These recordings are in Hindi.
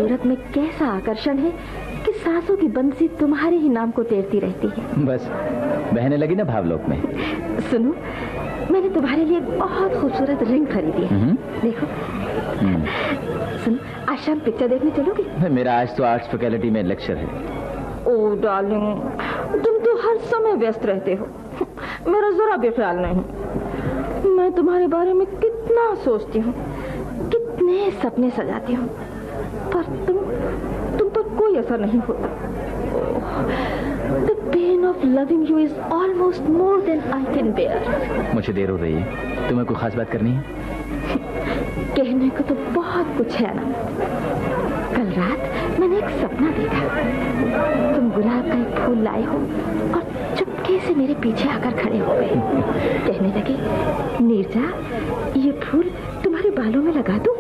सूरत में कैसा आकर्षण है कि सांसों की बंसी तुम्हारे ही नाम को तैरती रहती है। बस बहने लगी ना भावलोक में। सुनो, मैंने तुम्हारे लिए बहुत खूबसूरत रिंग खरीदी है। देखो। सुनो, आज शाम पिक्चर देखने चलोगे? मेरा आज तो आर्ट्स फैकल्टी में लेक्चर है। ओह डार्लिंग, तुम तो हर समय व्यस्त रहते हो, मेरा जरा भी ख्याल नहीं। मैं तुम्हारे बारे में कितना सोचती हूँ, कितने सपने सजाती हूँ, पर तुम पर कोई असर नहीं होता। The pain of loving you is almost more than I can bear. मुझे देर हो रही है, तुम्हें कोई खास बात करनी है? कहने को तो बहुत कुछ है ना। कल रात मैंने एक सपना देखा, तुम गुलाब का एक फूल लाए हो और चुपके से मेरे पीछे आकर खड़े हो गए। कहने लगे, नीरजा, ये फूल तुम्हारे बालों में लगा दूं?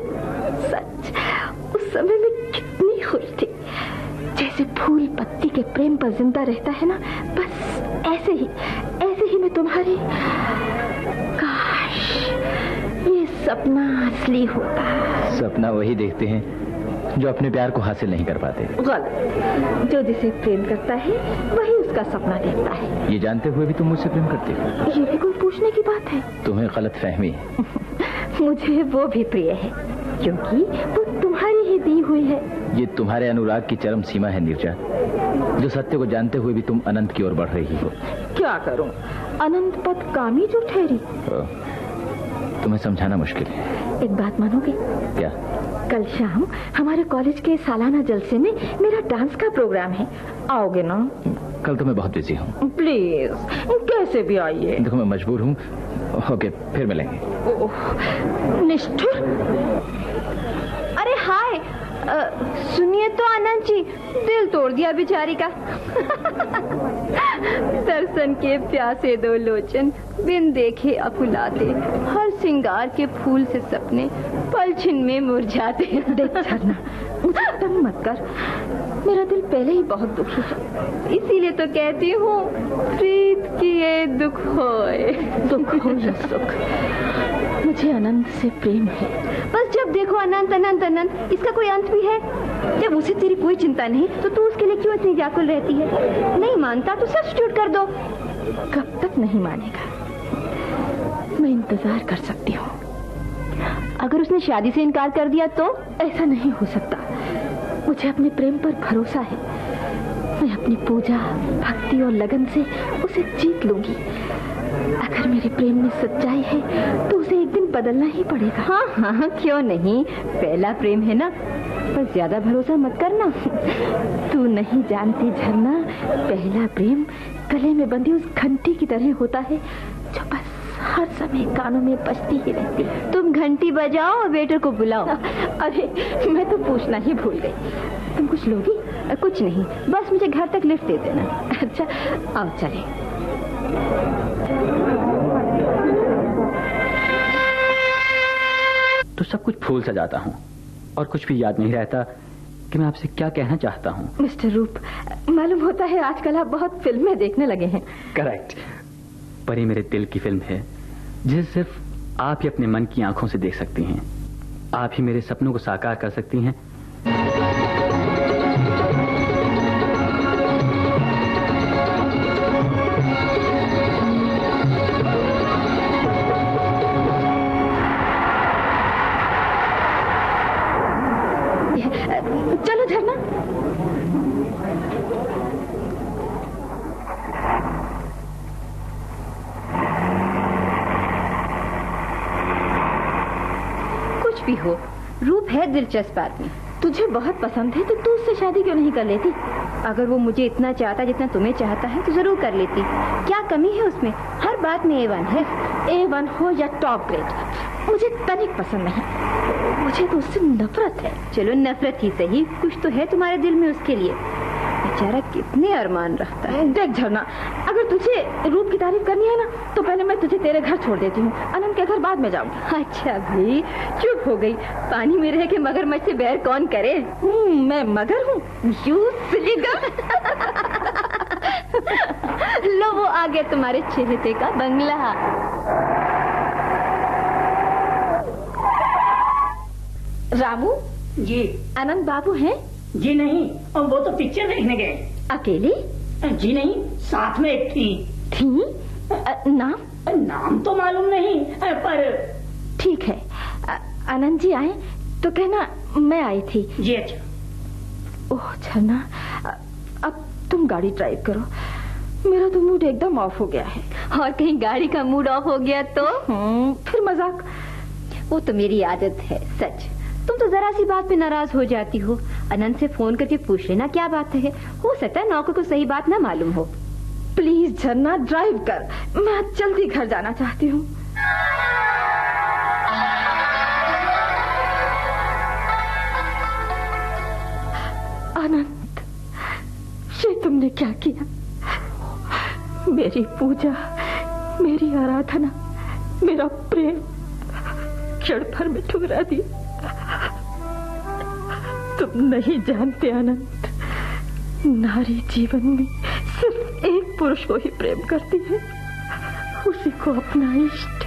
सच, उस समय मैं कितनी खुश थी, जैसे फूल पत्ती के प्रेम पर जिंदा रहता है ना, बस ऐसे ही मैं तुम्हारी। काश ये सपना असली होता। सपना वही देखते हैं जो अपने प्यार को हासिल नहीं कर पाते। गलत, जो जिसे प्रेम करता है वही उसका सपना देखता है। ये जानते हुए भी तुम मुझसे प्रेम करते हो? ये भी कोई पूछने की बात है? तुम्हें गलत फहमी है। मुझे वो भी प्रिय है, क्योंकि वो तुम्हारी ही दी हुई है। ये तुम्हारे अनुराग की चरम सीमा है नीरजा, जो सत्य को जानते हुए भी तुम अनंत की ओर बढ़ रही हो। क्या करूं, अनंत पद कामी जो ठहरी। तुम्हें समझाना मुश्किल है। एक बात मानोगे? क्या? कल शाम हमारे कॉलेज के सालाना जलसे में मेरा डांस का प्रोग्राम है, आओगे ना? कल तो मैं बहुत बिजी हूँ। प्लीज, कैसे भी आइए। देखो मैं मजबूर हूँ। ओके, फिर मिलेंगे। निष्ठुर। अरे हाय, सुनिए तो आनंद जी, दिल तोड़ दिया बेचारी का। दर्शन के प्यासे दो लोचन, बिन देखे अकुलाते, हर सिंगार के फूल से सपने पलछिन में मुरझाते। देख झरना, मुझे तंग मत कर, मेरा दिल पहले ही बहुत दुखी है। इसीलिए तो कहती हूँ, प्रीत किए दुख होए। दुख हो या सुख, मुझे अनंत से प्रेम है। बस जब देखो अनंत अनंत अनंत, इसका कोई अंत भी है? जब उसे तेरी कोई चिंता नहीं, तो तू उसके लिए क्यों इतनी व्याकुल रहती है? नहीं मानता तो सब्स्टिट्यूट कर दो। कब तक नहीं मानेगा? मैं इंतजार कर सकती हूँ। अगर उसने शादी से इनकार कर दिया तो? ऐसा नहीं हो सकता, मुझे अपने प्रेम पर भरोसा है। मैं अपनी पूजा, भक्ति और लगन से उसे जीत लूंगी। अगर मेरे प्रेम में सच्चाई है तो उसे एक दिन बदलना ही पड़ेगा। हाँ हाँ, क्यों नहीं, पहला प्रेम है ना, पर ज्यादा भरोसा मत करना। तू नहीं जानती झरना, पहला प्रेम गले में बंधी उस घंटी की तरह होता है, जो बस हर समय कानों में बजती ही रहती है। तुम घंटी बजाओ और वेटर को बुलाओ। अरे मैं तो पूछना ही भूल गई, तुम कुछ लोगी? कुछ नहीं, बस मुझे घर तक लिफ्ट दे देना। अच्छा आओ चले। तो सब कुछ फूल सजाता हूँ और कुछ भी याद नहीं रहता कि मैं आपसे क्या कहना चाहता हूँ। मिस्टर रूप, मालूम होता है आजकल आप बहुत फिल्में देखने लगे हैं। करेक्ट, पर ये मेरे दिल की फिल्म है, जिसे सिर्फ आप ही अपने मन की आंखों से देख सकती हैं। आप ही मेरे सपनों को साकार कर सकती हैं। चलो झरना। कुछ भी हो, रूप है दिलचस्प आदमी, तुझे बहुत पसंद है, तो तू उससे शादी क्यों नहीं कर लेती? अगर वो मुझे इतना चाहता जितना तुम्हें चाहता है तो जरूर कर लेती। क्या कमी है उसमें? हर बात में A1 है। A1 हो या टॉप ग्रेड, मुझे तनिक पसंद नहीं, मुझे तो उससे नफरत है। चलो नफरत ही सही, कुछ तो है तुम्हारे दिल में उसके लिए। बेचारा कितने अरमान रखता है। देख झरना, अगर तुझे रूप की तारीफ करनी है ना, तो पहले मैं तुझे तेरे घर छोड़ देती हूँ, अनंत के घर बाद में जाऊंगी। अच्छा भाई, चुप हो गई। पानी में रह के मगरमच्छ से बैर कौन करे? मैं मगर हूँ? You silly girl. लो वो आ गया तुम्हारे चहेते का बंगला। रामू, जी। आनंद बाबू हैं? जी नहीं, और वो तो पिक्चर देखने गए। अकेले? जी नहीं, साथ में एक थी। नाम तो मालूम नहीं, पर ठीक है। आनंद जी आए तो कहना मैं आई थी। जी अच्छा। ओह झरना, अब तुम गाड़ी ड्राइव करो, मेरा तो मूड एकदम ऑफ हो गया है। और कहीं गाड़ी का मूड ऑफ हो गया तो फिर मजाक। वो तो मेरी आदत है सच। तुम तो जरा सी बात पे नाराज हो जाती हो। अनंत से फोन करके पूछ लेना क्या बात है। हो सकता है नौकर को सही बात ना मालूम हो। प्लीज झरना ड्राइव कर, मैं जल्दी घर जाना चाहती हूँ। आनंद, ये तुमने क्या किया? मेरी पूजा, मेरी आराधना, मेरा प्रेम क्षण भर में ठुकरा दिया। तुम नहीं जानते आनंद, नारी जीवन में सिर्फ एक पुरुष को ही प्रेम करती है, उसी को अपना इष्ट,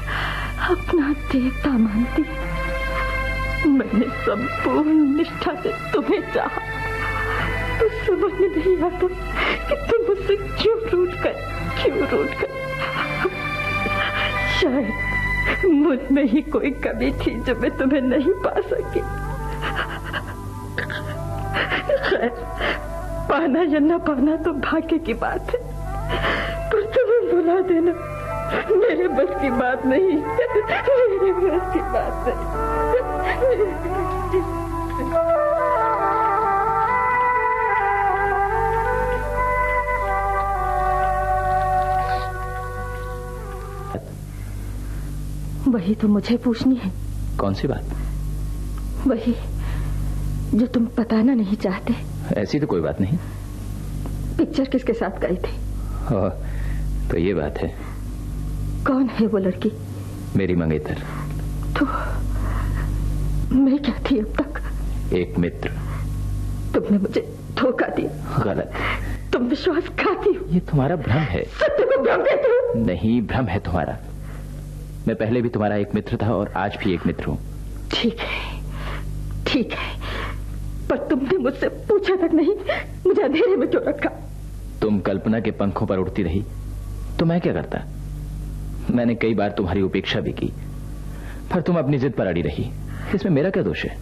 अपना देवता मानती है। मैंने संपूर्ण निष्ठा से तुम्हें चाहा, तो समझ में नहीं आता कि तुम मुझसे क्यों रूठ कर। शायद मुझ में ही कोई कमी थी जो मैं तुम्हें नहीं पा सकी। खैर, पाना या न पाना तो भाग्य की बात है, पर तुम्हें बुला देना मेरे बस की बात नहीं। मेरे बस की बात नहीं। वही तो मुझे पूछनी है। कौन सी बात? वही जो तुम बताना नहीं चाहते। ऐसी तो कोई बात नहीं। पिक्चर किसके साथ गई थी? तो ये बात है। कौन है वो लड़की? मेरी मंगेतर। तो मैं क्या थी अब तक? एक मित्र। तुमने मुझे धोखा दिया। गलत। तुम विश्वासघाती हो। ये तुम्हारा भ्रम है। सत्य को भ्रम कहते हो? नहीं, भ्रम है तुम्हारा। मैं पहले भी तुम्हारा एक मित्र था और आज भी एक मित्र हूँ। ठीक है, पर तुमने मुझसे पूछा तक नहीं, मुझे अंधेरे में क्यों रखा? तुम कल्पना के पंखों पर उड़ती रही तो मैं क्या करता? मैंने कई बार तुम्हारी उपेक्षा भी की, पर तुम अपनी जिद पर अड़ी रही। इसमें मेरा क्या दोष है?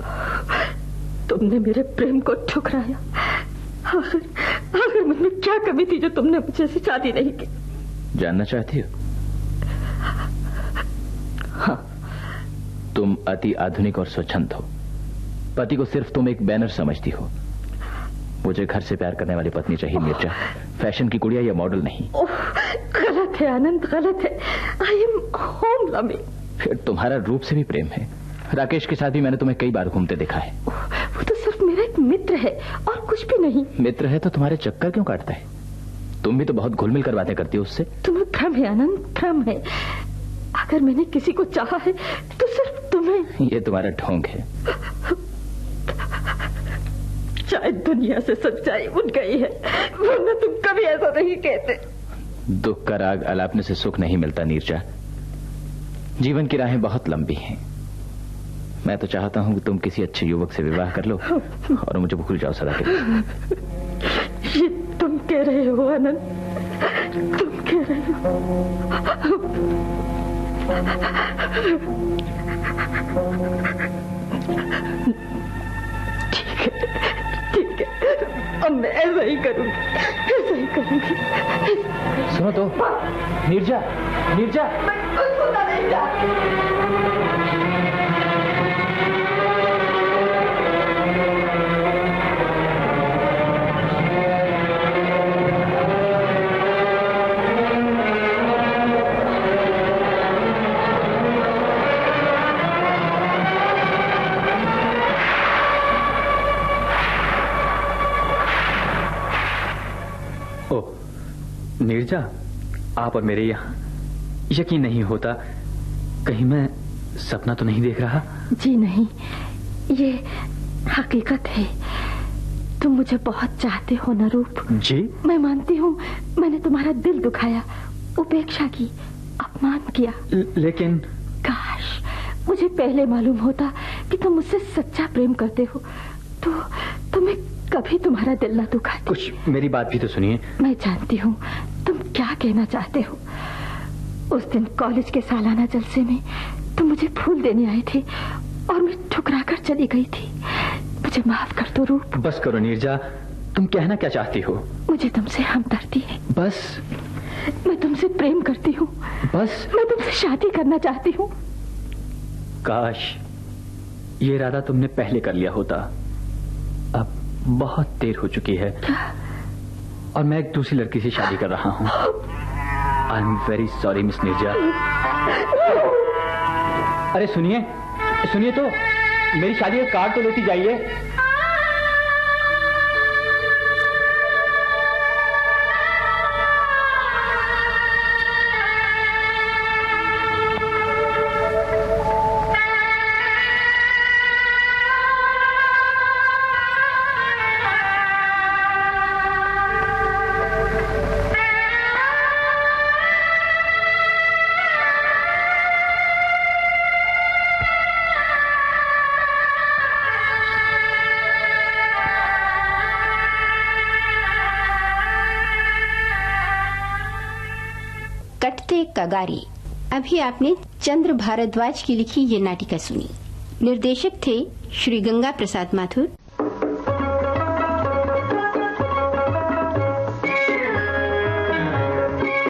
तुमने मेरे प्रेम को ठुकराया। आखिर मुझमें क्या कमी थी जो तुमने मुझसे शादी नहीं की? जानना चाहती हो? हाँ। तुम अति आधुनिक और स्वच्छंद हो। पति को सिर्फ तुम एक बैनर समझती हो। मुझे घर से प्यार करने वाली पत्नी चाहिए मिर्जा, फैशन की गुड़िया या मॉडल नहीं। गलत है आनंद, गलत है। I am home loving. फिर तुम्हारा रूप से भी प्रेम है। राकेश के साथ भी मैंने तुम्हें कई बार घूमते देखा है। वो तो सिर्फ मेरा एक मित्र है और कुछ भी नहीं। मित्र है तो तुम्हारे चक्कर क्यों काटता है? तुम भी तो बहुत घुल मिल कर बातें करती हो उससे। तुम्हें भ्रम है आनंद, भ्रम है। अगर मैंने किसी को चाहा है तो सिर्फ तुम्हें। ये तुम्हारा ढोंग है। शायद दुनिया से सच्चाई उठ गई है, वरना तुम कभी ऐसा नहीं कहते। दुख का राग अलापने से सुख नहीं मिलता नीरजा। जीवन की राहें बहुत लंबी हैं। मैं तो चाहता हूं कि तुम किसी अच्छे युवक से विवाह कर लो और मुझे भूल जाओ सदा के लिए। ये तुम कह रहे हो आनंद, तुम कह रहे हो। ठीक है, अब मैं ऐसा ही करूंगी। सुनो तो, नीरजा, मैं कुछ सुना नहीं चाहती। नीरजा, आप और मेरे यहाँ यकीन नहीं होता, कहीं मैं सपना तो नहीं देख रहा? जी नहीं, ये हकीकत है। तुम मुझे बहुत चाहते हो ना रूप? जी। मैं मानती हूँ मैंने तुम्हारा दिल दुखाया, उपेक्षा की, अपमान किया। लेकिन काश मुझे पहले मालूम होता कि तुम मुझसे सच्चा प्रेम करते हो तो तुम्हें कभी तुम्हारा दिल न दुखाती। कुछ मेरी बात भी तो सुनिए। मैं जानती हूँ तुम क्या कहना चाहते हो। उस दिन कॉलेज के सालाना जलसे में तुम मुझे फूल देने आए थे और मैं ठुकरा कर चली गई थी। मुझे माफ कर दो रूप। बस करो नीरजा, तुम कहना क्या चाहती हो? मुझे तुमसे हमदर्दी है। बस। मैं तुमसे प्रेम करती हूँ। बस। मैं तुमसे शादी करना चाहती हूँ। काश ये इरादा तुमने पहले कर लिया होता। अब बहुत देर हो चुकी है। क्या? और मैं एक दूसरी लड़की से शादी कर रहा हूँ। I am very sorry miss Neerja. अरे सुनिए सुनिए तो, मेरी शादी का कार्ड तो लेती जाइए। कटते कगारी। अभी आपने चंद्र भारद्वाज की लिखी ये नाटिका सुनी। निर्देशक थे श्री गंगा प्रसाद माथुर।